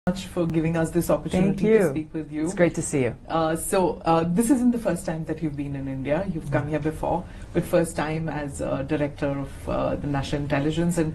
Much for giving us this opportunity to speak with you. It's great to see you. This isn't the first time that you've been in India. You've come here before, but first time as Director of the National Intelligence, and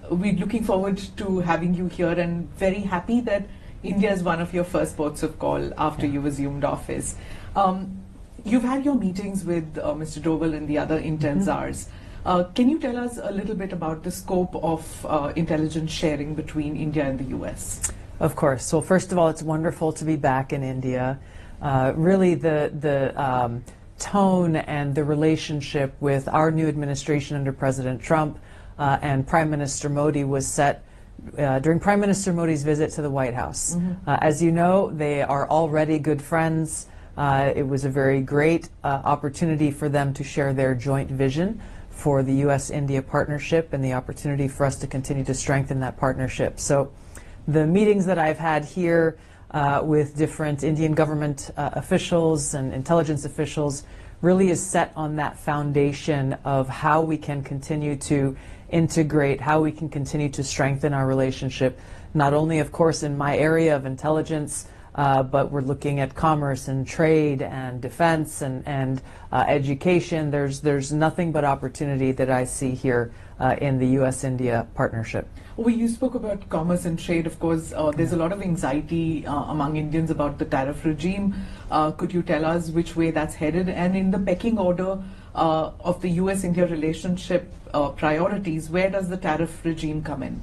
we're looking forward to having you here, and very happy that India is one of your first ports of call after you've assumed office. You've had your meetings with Mr. Doval and the other intel czars. Can you tell us a little bit about the scope of intelligence sharing between India and the US? Of course. Well, first of all, it's wonderful to be back in India. Really, the tone and the relationship with our new administration under President Trump and Prime Minister Modi was set during Prime Minister Modi's visit to the White House. As you know, they are already good friends. It was a very great opportunity for them to share their joint vision for the U.S.-India partnership and the opportunity for us to continue to strengthen that partnership. So the meetings that I've had here with different Indian government officials and intelligence officials really is set on that foundation of how we can continue to integrate, how we can continue to strengthen our relationship, not only, of course, in my area of intelligence, but we're looking at commerce and trade and defense and education. There's nothing but opportunity that I see here in the U.S.-India partnership. Well, you spoke about commerce and trade. Of course, there's a lot of anxiety among Indians about the tariff regime. Could you tell us which way that's headed? And in the pecking order of the U.S.-India relationship priorities, where does the tariff regime come in?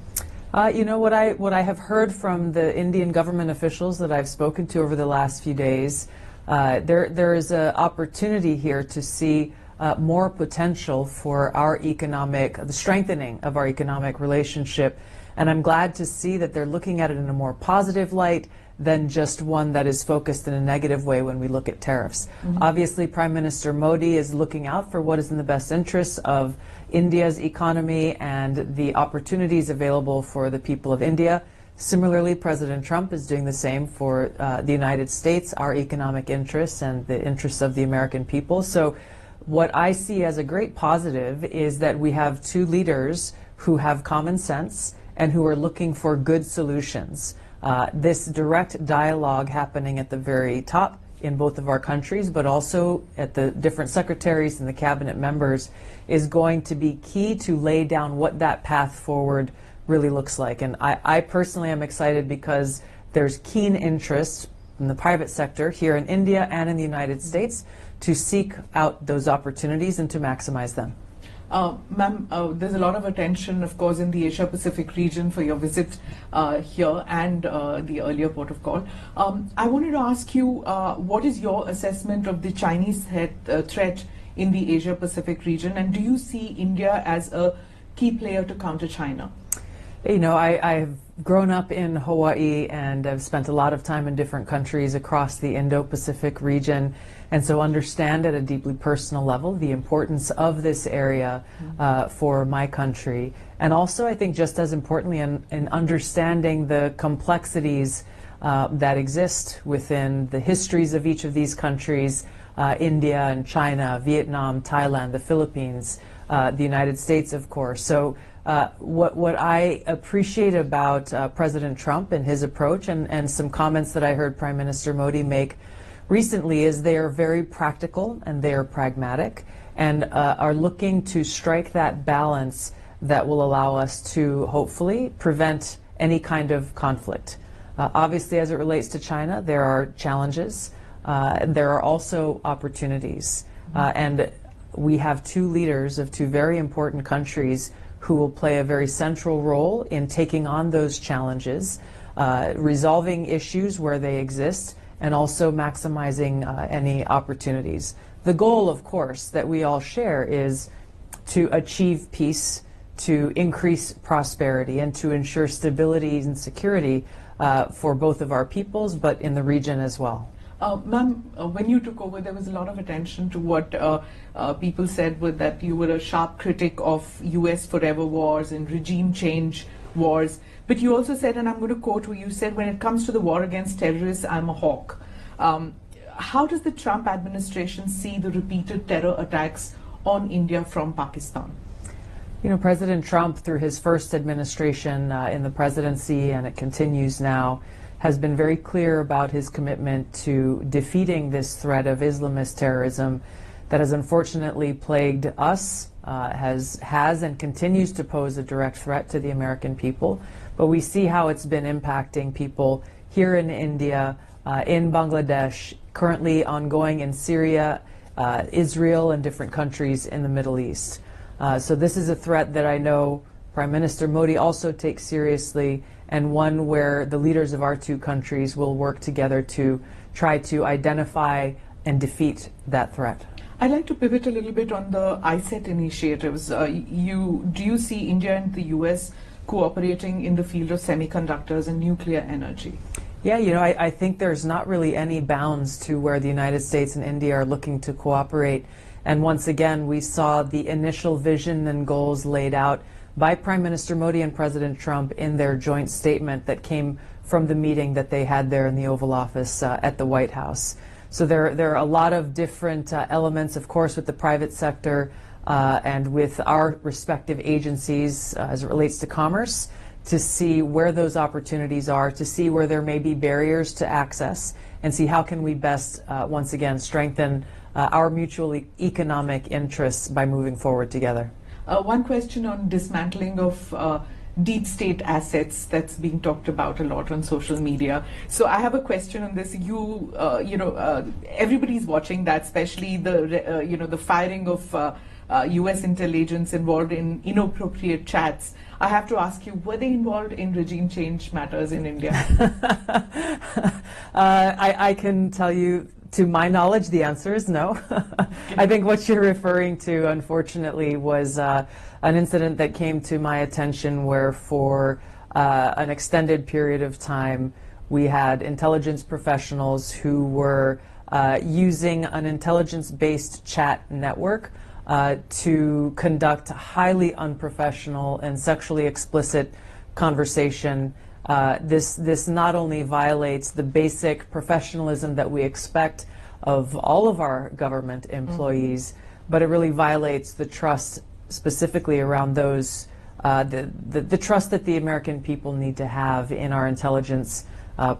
You know, what I have heard from the Indian government officials that I've spoken to over the last few days, there is an opportunity here to see more potential for the strengthening of our economic relationship. And I'm glad to see that they're looking at it in a more positive light than just one that is focused in a negative way when we look at tariffs. Obviously, Prime Minister Modi is looking out for what is in the best interests of India's economy and the opportunities available for the people of India. Similarly, President Trump is doing the same for the United States, our economic interests and the interests of the American people. So what I see as a great positive is that we have two leaders who have common sense and who are looking for good solutions. This direct dialogue happening at the very top in both of our countries, but also at the different secretaries and the cabinet members, is going to be key to lay down what that path forward really looks like. And I personally am excited because there's keen interest in the private sector here in India and in the United States to seek out those opportunities and to maximize them. Ma'am, there's a lot of attention, of course, in the Asia-Pacific region for your visit here and the earlier port of call. I wanted to ask you, what is your assessment of the Chinese threat in the Asia-Pacific region, and do you see India as a key player to counter China? You know, I've grown up in Hawaii and I've spent a lot of time in different countries across the Indo-Pacific region, and so understand at a deeply personal level the importance of this area for my country. And also, I think just as importantly, in understanding the complexities that exist within the histories of each of these countries, India and China, Vietnam, Thailand, the Philippines, the United States, of course. So what I appreciate about President Trump and his approach, and some comments that I heard Prime Minister Modi make recently, is they are very practical and they are pragmatic and are looking to strike that balance that will allow us to hopefully prevent any kind of conflict. Obviously, as it relates to China, there are challenges. There are also opportunities. And we have two leaders of two very important countries who will play a very central role in taking on those challenges, resolving issues where they exist, and also maximizing any opportunities. The goal, of course, that we all share is to achieve peace, to increase prosperity, and to ensure stability and security for both of our peoples, but in the region as well. Ma'am, when you took over, there was a lot of attention to what people said that you were a sharp critic of US forever wars and regime change wars. But you also said, and I'm going to quote you said, when it comes to the war against terrorists, I'm a hawk. How does the Trump administration see the repeated terror attacks on India from Pakistan? You know, President Trump, through his first administration in the presidency, and it continues now, has been very clear about his commitment to defeating this threat of Islamist terrorism that has unfortunately plagued us, has and continues to pose a direct threat to the American people. But we see how it's been impacting people here in India, in Bangladesh, currently ongoing in Syria, Israel, and different countries in the Middle East. So this is a threat that I know Prime Minister Modi also takes seriously, and one where the leaders of our two countries will work together to try to identify and defeat that threat. I'd like to pivot a little bit on the ISET initiatives. Do you see India and the US cooperating in the field of semiconductors and nuclear energy? Yeah, you know, I think there's not really any bounds to where the United States and India are looking to cooperate. And once again, we saw the initial vision and goals laid out by Prime Minister Modi and President Trump in their joint statement that came from the meeting that they had there in the Oval Office at the White House. So there are a lot of different elements, of course, with the private sector and with our respective agencies as it relates to commerce, to see where those opportunities are, to see where there may be barriers to access, and see how can we best, once again, strengthen our mutual economic interests by moving forward together. One question on dismantling of deep state assets that's being talked about a lot on social media. So I have a question on this. Everybody's watching that, especially the firing of U.S. intelligence involved in inappropriate chats. I have to ask you, were they involved in regime change matters in India? I can tell you, to my knowledge, the answer is no. I think what you're referring to, unfortunately, was an incident that came to my attention where for an extended period of time we had intelligence professionals who were using an intelligence-based chat network to conduct highly unprofessional and sexually explicit conversation. This not only violates the basic professionalism that we expect of all of our government employees, but it really violates the trust specifically around those, the trust that the American people need to have in our intelligence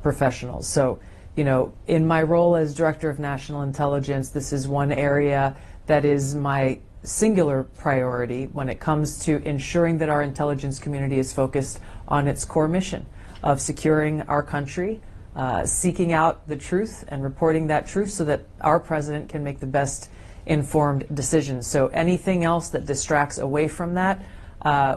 professionals. So, you know, in my role as Director of National Intelligence, this is one area that is my singular priority when it comes to ensuring that our intelligence community is focused on its core mission of securing our country, seeking out the truth and reporting that truth so that our president can make the best informed decisions. So anything else that distracts away from that,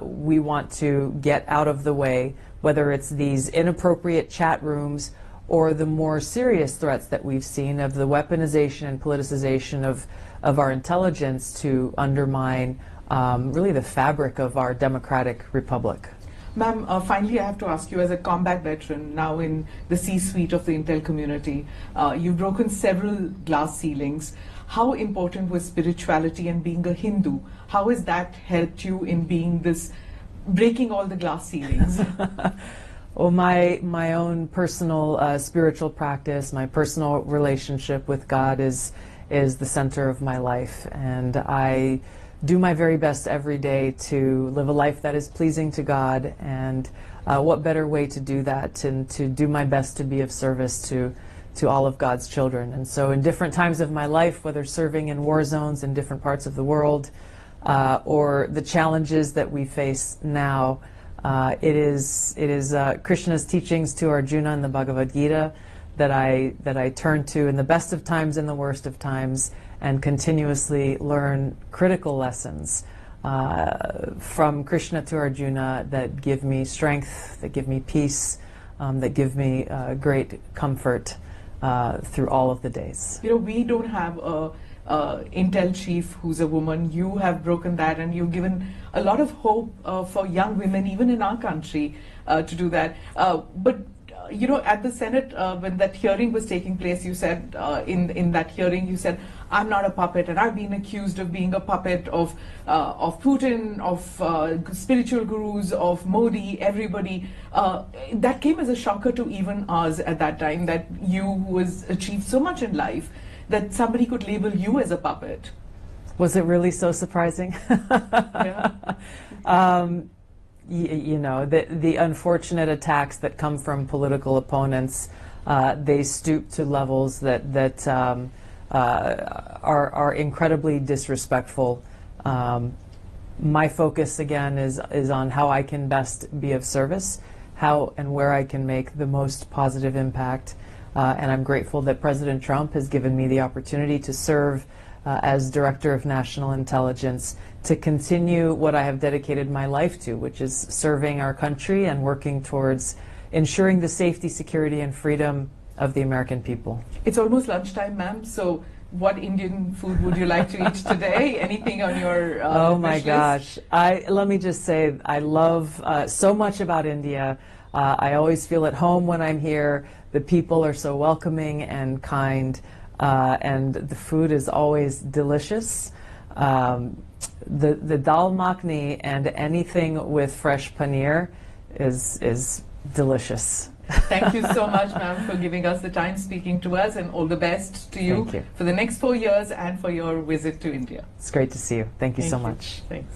we want to get out of the way, whether it's these inappropriate chat rooms or the more serious threats that we've seen of the weaponization and politicization of our intelligence to undermine really the fabric of our democratic republic. Ma'am, finally I have to ask you, as a combat veteran now in the C-suite of the Intel community, you've broken several glass ceilings. How important was spirituality and being a Hindu? How has that helped you in being this, breaking all the glass ceilings? Well, my own personal spiritual practice, my personal relationship with God is the center of my life, and I do my very best every day to live a life that is pleasing to God, and what better way to do that than to do my best to be of service to all of God's children. And so in different times of my life, whether serving in war zones in different parts of the world, or the challenges that we face now, it is Krishna's teachings to Arjuna in the Bhagavad Gita that I turn to in the best of times and the worst of times, and continuously learn critical lessons from Krishna to Arjuna that give me strength, that give me peace, that give me great comfort through all of the days. You know, we don't have a Intel chief who's a woman. You have broken that, and you've given a lot of hope for young women, even in our country, to do that. But you know, at the Senate, when that hearing was taking place, you said, in that hearing, you said, I'm not a puppet, and I've been accused of being a puppet of Putin, of spiritual gurus, of Modi, everybody. That came as a shocker to even us at that time, that you who has achieved so much in life, that somebody could label you as a puppet. Was it really so surprising? Yeah. You know, the unfortunate attacks that come from political opponents, they stoop to levels that are incredibly disrespectful. My focus again is on how I can best be of service, how and where I can make the most positive impact. And I'm grateful that President Trump has given me the opportunity to serve as Director of National Intelligence, to continue what I have dedicated my life to, which is serving our country and working towards ensuring the safety, security, and freedom of the American people. It's almost lunchtime, ma'am. So, what Indian food would you like to eat today? Anything on your oh my wish gosh! list? Let me just say, I love so much about India. I always feel at home when I'm here. The people are so welcoming and kind, and the food is always delicious. The dal makhni and anything with fresh paneer is delicious. Thank you so much, ma'am, for giving us the time, speaking to us, and all the best to you, Thank you for the next 4 years and for your visit to India. It's great to see you. Thank you so Thank you. much. Thanks.